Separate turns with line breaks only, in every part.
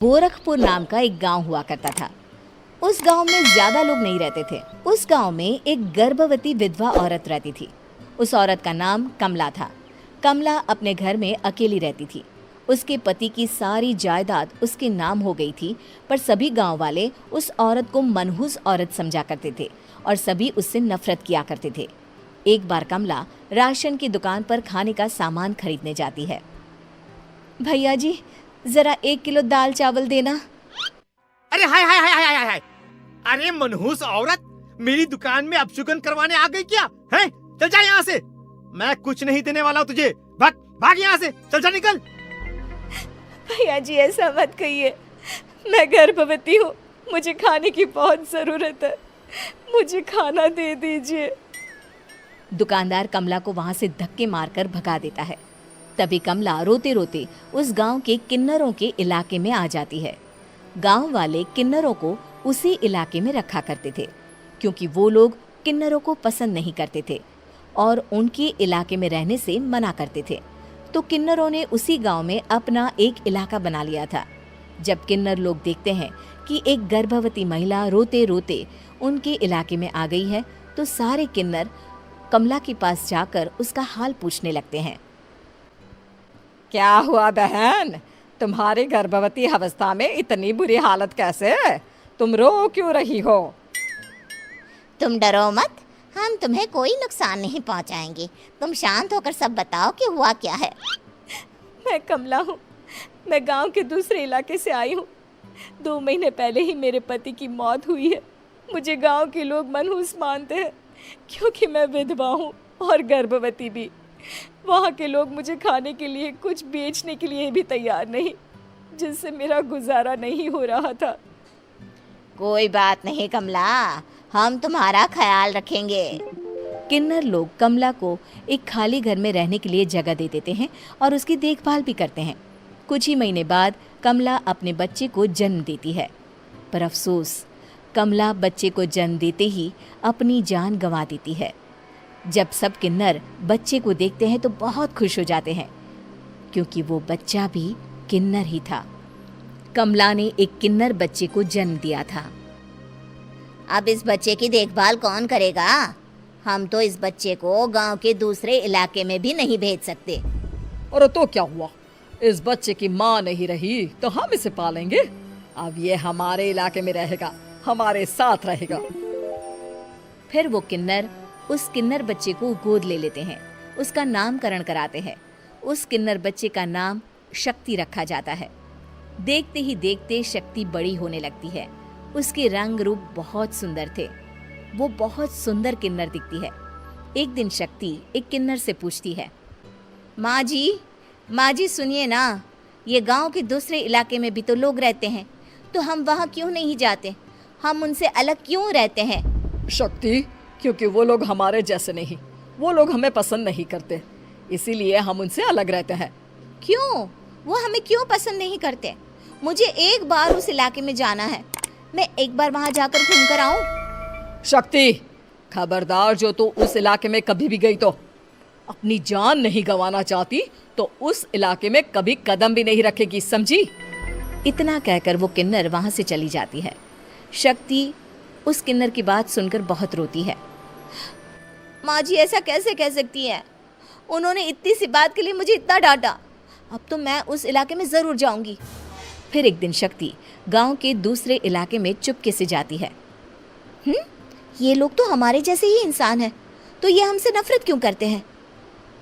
गोरखपुर नाम का एक गांव हुआ करता था। उस गांव में ज्यादा लोग नहीं रहते थे। उस गांव में एक गर्भवती विधवा औरत रहती थी। उस औरत का नाम कमला था। कमला अपने घर में अकेली रहती थी। उसके पति की सारी जायदाद उसके नाम हो गई थी, पर सभी गांव वाले उस औरत को मनहूस औरत समझा करते थे और सभी उससे नफरत किया करते थे। एक बार कमला राशन की दुकान पर खाने का सामान खरीदने जाती है। भैया जी, जरा 1 किलो दाल चावल देना।
अरे हाय हाय हाय हाय हाय हाय! अरे मनहूस औरत, मेरी दुकान में अपशुगन करवाने आ गई क्या? हैं? चल जा यहाँ से। मैं कुछ नहीं देने वाला हूँ तुझे। भाग भाग यहाँ से, चल जा निकल।
भैया जी, ऐसा मत कहिए। मैं गर्भवती हूँ, मुझे खाने की बहुत जरूरत है। मुझे खाना दे दीजिए। दुकानदार कमला को वहां से धक्के मारकर भगा देता है। तभी कमला रोते रोते उस गांव के किन्नरों के इलाके में आ जाती है। गांव वाले किन्नरों को उसी इलाके में रखा करते थे, क्योंकि वो लोग किन्नरों को पसंद नहीं करते थे और उनके इलाके में रहने से मना करते थे। तो किन्नरों ने उसी गांव में अपना एक इलाका बना लिया था। जब किन्नर लोग देखते हैं कि एक गर्भवती महिला रोते रोते उनके इलाके में आ गई है, तो सारे किन्नर कमला के पास जाकर उसका हाल पूछने लगते हैं।
क्या हुआ बहन, तुम्हारी गर्भवती अवस्था में इतनी बुरी हालत कैसे? तुम रो क्यों रही हो?
तुम डरो मत, हम तुम्हें कोई नुकसान नहीं पहुंचाएंगे। तुम शांत होकर सब बताओ कि हुआ क्या है।
मैं कमला हूँ। मैं गांव के दूसरे इलाके से आई हूँ। 2 महीने पहले ही मेरे पति की मौत हुई है। मुझे गांव के लोग मनहूस मानते हैं, क्योंकि मैं विधवा हूँ और गर्भवती भी। वहाँ के लोग मुझे खाने के लिए कुछ बेचने के लिए भी तैयार नहीं, जिससे मेरा गुजारा नहीं हो रहा था।
कोई बात नहीं कमला, हम तुम्हारा ख्याल रखेंगे।
किन्नर लोग कमला को एक खाली घर में रहने के लिए जगह दे देते हैं और उसकी देखभाल भी करते हैं। कुछ ही महीने बाद कमला अपने बच्चे को जन्म देती है, पर अफसोस, कमला बच्चे को जन्म देते ही अपनी जान गंवा देती है। जब सब किन्नर बच्चे को देखते हैं तो बहुत खुश हो जाते हैं, क्योंकि वो बच्चा भी किन्नर ही था। कमला ने एक किन्नर बच्चे को जन्म दिया था।
अब इस बच्चे की देखभाल कौन करेगा? हम तो इस बच्चे को गांव के दूसरे इलाके में भी नहीं भेज सकते।
और तो क्या हुआ, इस बच्चे की माँ नहीं रही तो हम इसे पालेंगे। अब ये हमारे इलाके में रहेगा, हमारे साथ रहेगा।
फिर वो किन्नर उस किन्नर बच्चे को गोद ले लेते हैं, उसका नामकरण कराते हैं। उस किन्नर बच्चे का नाम शक्ति रखा जाता है। देखते ही देखते शक्ति बड़ी होने लगती है। उसके रंग रूप बहुत सुंदर थे। वो बहुत सुंदर किन्नर दिखती है। एक दिन शक्ति एक किन्नर से पूछती है, माँ जी सुनिए ना, ये गांव के दूसरे इलाके में भी तो लोग रहते हैं, तो हम वहाँ क्यों नहीं जाते? हम उनसे अलग क्यों रहते हैं?
शक्ति, क्योंकि वो लोग हमारे जैसे नहीं, वो लोग हमें पसंद नहीं करते, इसीलिए हम उनसे अलग रहते हैं।
क्यों? वो हमें क्यों पसंद नहीं करते? मुझे एक बार उस इलाके में जाना है। मैं एक बार वहाँ जाकर घूम कर आऊँ।
शक्ति, खबरदार, जो तू उस इलाके में कभी भी गई तो अपनी जान नहीं गंवाना चाहती तो उस इलाके में कभी कदम भी नहीं रखेगी, समझी?
इतना कहकर वो किन्नर वहाँ से चली जाती है। शक्ति उस किन्नर की बात सुनकर बहुत रोती है।
माँ जी, ऐसा कैसे कह सकती हैं? उन्होंने इतनी सी बात के लिए मुझे इतना डांटा। अब तो मैं उस इलाके में ज़रूर जाऊंगी।
फिर एक दिन शक्ति गांव के दूसरे इलाके में चुपके से जाती है।
ये लोग तो हमारे जैसे ही इंसान हैं, तो ये हमसे नफरत क्यों करते हैं?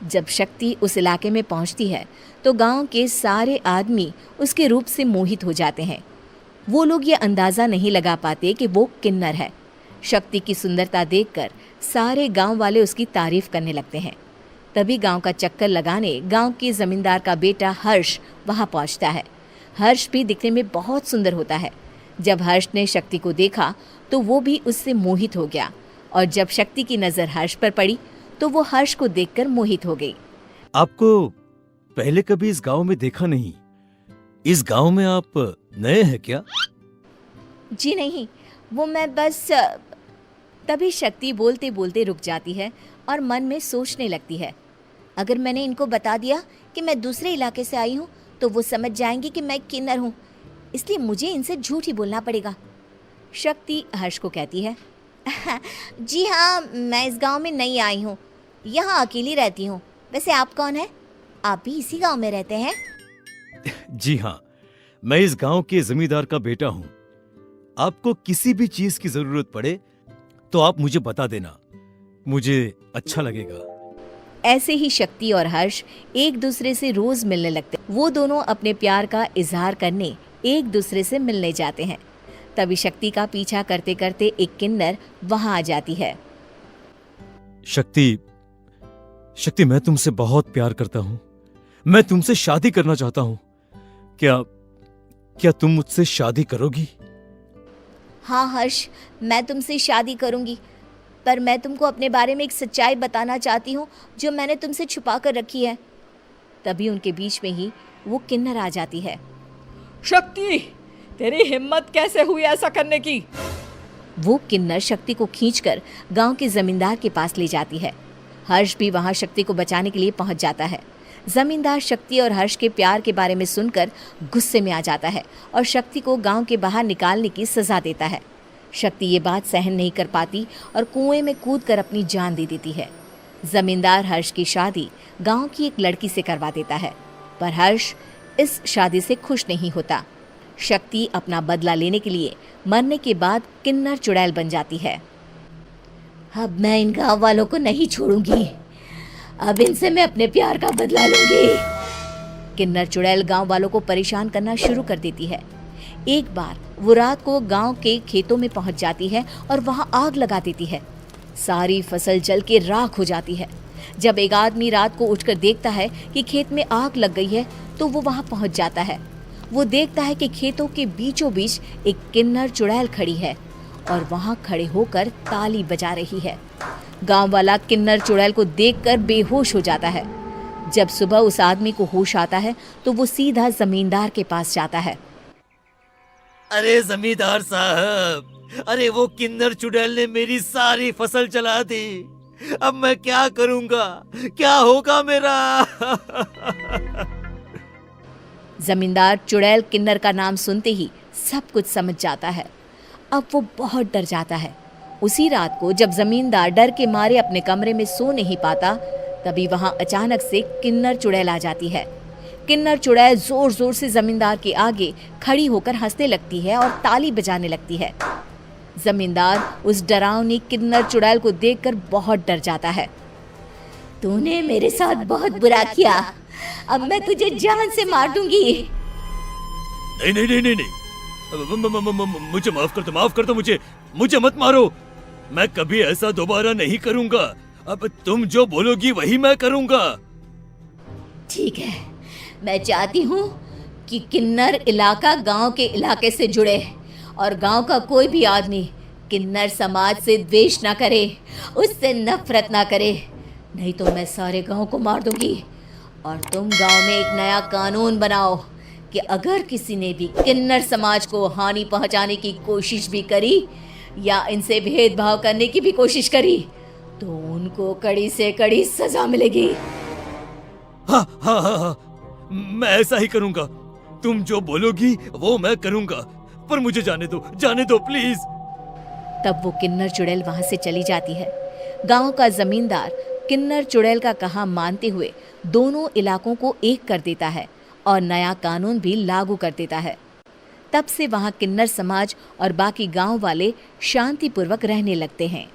जब शक्ति उस इलाके में पहुंचती है तो गांव के सारे आदमी उसके रूप से मोहित हो जाते हैं। वो लोग ये अंदाज़ा नहीं लगा पाते कि वो किन्नर है। शक्ति की सुंदरता देखकर सारे गांव वाले उसकी तारीफ करने लगते हैं। तभी गांव का चक्कर लगाने गांव के जमींदार का बेटा हर्ष वहां पहुंचता है। हर्ष भी दिखने में बहुत सुंदर होता है। जब हर्ष ने शक्ति को देखा तो वो भी उससे मोहित हो गया, और जब शक्ति की नज़र हर्ष पर पड़ी तो वो हर्ष को देखकर मोहित हो गई।
आपको पहले कभी इस गांव में देखा नहीं। इस गांव में आप नए हैं क्या?
जी नहीं, वो मैं बस। तभी शक्ति बोलते बोलते रुक जाती है और मन में सोचने लगती है,
अगर मैंने इनको बता दिया कि मैं दूसरे इलाके से आई हूँ तो वो समझ जाएंगे कि मैं किन्नर हूँ। इसलिए मुझे इनसे झूठ ही बोलना पड़ेगा।
शक्ति हर्ष को कहती है,
जी हाँ, मैं इस गांव में नई आई हूँ, यहाँ अकेली रहती हूँ। वैसे आप कौन है? आप भी इसी गांव में रहते हैं?
जी हाँ, मैं इस गांव के जमींदार का बेटा हूँ। आपको किसी भी चीज की जरूरत पड़े तो आप मुझे बता देना, मुझे अच्छा लगेगा।
ऐसे ही शक्ति और हर्ष एक दूसरे से रोज मिलने लगते। वो दोनों अपने प्यार का इजहार करने एक दूसरे से मिलने जाते हैं। तभी शक्ति का पीछा करते करते एक किन्नर वहां आ जाती है।
शक्ति, शक्ति, मैं तुमसे बहुत प्यार करता हूँ। मैं तुमसे शादी करना चाहता हूँ। क्या तुम मुझसे शादी करोगी?
हाँ हर्ष, मैं तुमसे शादी करूंगी, पर मैं तुमको अपने बारे में एक सच्चाई बताना चाहती हूँ जो मैंने तुमसे छुपा कर रखी है।
तभी उनके बीच में ही वो किन्नर आ जाती है।
शक्ति, तेरी हिम्मत कैसे हुई ऐसा करने की?
वो किन्नर शक्ति को खींचकर गांव के जमींदार के पास ले जाती है। हर्ष भी वहां शक्ति को बचाने के लिए पहुंच जाता है। जमींदार शक्ति और हर्ष के प्यार के बारे में सुनकर गुस्से में आ जाता है और शक्ति को गांव के बाहर निकालने की सजा देता है। शक्ति ये बात सहन नहीं कर पाती और कुएं में कूदकर अपनी जान दे देती है। जमींदार हर्ष की शादी गांव की एक लड़की से करवा देता है, पर हर्ष इस शादी से खुश नहीं होता। शक्ति अपना बदला लेने के लिए मरने के बाद किन्नर चुड़ैल बन जाती है।
अब मैं इन गाँव वालों को नहीं छोड़ूंगी, अब इनसे मैं अपने प्यार का बदला लूंगी।
किन्नर चुड़ैल गांव वालों को परेशान करना शुरू कर देती है। एक बार वो रात को गांव के खेतों में पहुंच जाती है और वहां आग लगा देती है। सारी फसल जल के राख हो जाती है। जब एक आदमी रात को उठकर देखता है कि खेत में आग लग गई है तो वो वहां पहुंच जाता है। वो देखता है कि खेतों के बीचों बीच एक किन्नर चुड़ैल खड़ी है और वहां खड़े होकर ताली बजा रही है। गांव वाला किन्नर चुड़ैल को देखकर बेहोश हो जाता है। जब सुबह उस आदमी को होश आता है तो वो सीधा जमींदार के पास जाता है।
अरे जमींदार साहब, अरे वो किन्नर चुड़ैल ने मेरी सारी फसल जला दी। अब मैं क्या करूंगा? क्या होगा मेरा?
जमींदार चुड़ैल किन्नर का नाम सुनते ही सब कुछ समझ जाता है। अब वो बहुत डर जाता है। उसी रात को जब जमींदार डर के मारे अपने कमरे में सो नहीं पाता, तभी वहां अचानक से किन्नर चुड़ैल आ जाती है। किन्नर चुड़ैल जोर जोर से जमींदार के आगे खड़ी होकर हंसने लगती है और ताली बजाने लगती है। जमींदार उस डरावनी किन्नर चुड़ैल को देखकर बहुत डर जाता है।
तूने मेरे साथ बहुत बुरा किया, अब मैं तुझे जान से मार दूंगी।
नहीं नहीं नहीं नहीं नहीं, मुझे माफ कर दो, मुझे मत मारो। मैं कभी ऐसा दोबारा नहीं करूंगा। अब तुम जो बोलोगी वही मैं करूंगा।
ठीक है, मैं चाहती हूँ कि किन्नर इलाका गांव के इलाके से जुड़े और गांव का कोई भी आदमी किन्नर समाज से द्वेष ना करे, उससे नफरत ना करे, नहीं तो मैं सारे गांव को मार दूंगी। और तुम गांव में एक नया कानून बनाओ कि अगर किसी ने भी किन्नर समाज को हानि पहुंचाने की कोशिश भी करी या इनसे भेदभाव करने की भी कोशिश करी तो उनको कड़ी से कड़ी सजा मिलेगी।
हाँ हाँ हाँ हाँ, मैं ऐसा ही करूंगा। तुम जो बोलोगी वो मैं करूंगा, पर मुझे जाने दो प्लीज।
तब वो किन्नर चुड़ैल वहां से चली जाती है। गांव का जमींदार किन्नर चुड़ैल का कहा मानते हुए दोनों इलाकों को एक कर देता है और नया कानून भी लागू कर देता है। तब से वहां किन्नर समाज और बाकी गांव वाले शांतिपूर्वक रहने लगते हैं।